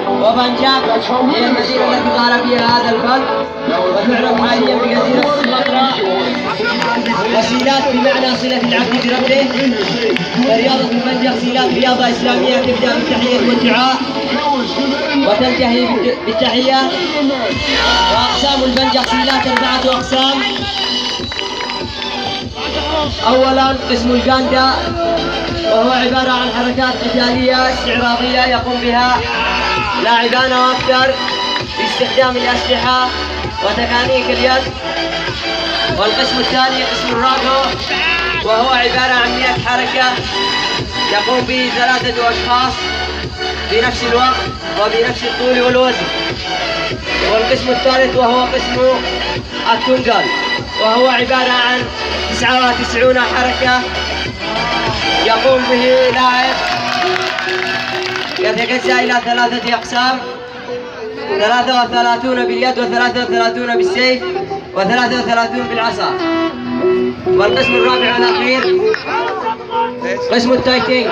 وبنجاب هي المدينة التي ظهر فيها هذا الفن، وتعرف حاليا بجزيرة سمطرة. وسيلات بمعنى صلة العبد بربه، فرياضة البنجق سيلات رياضة إسلامية تبدأ بالتحية والدعاء وتنتهي بالتحية. وأقسام البنجق سيلات 4 أقسام. أولاً قسم الجاندا، وهو عبارة عن حركات قتالية استعراضية يقوم بها لاعبان وأكثر باستخدام الأسلحة وتكانيك اليد. والقسم الثاني قسم الراغو، وهو عبارة عن 100 حركة يقوم به 3 أشخاص في نفس الوقت وبنفس الطول والوزن. والقسم الثالث وهو قسم التونغال، وهو عبارة عن 99 حركة يقوم به لاعب، يتجزأ إلى 3 أقسام: 33 باليد و33 بالسيف و33 بالعصا. والقسم الرابع والأخير قسم التايكينج،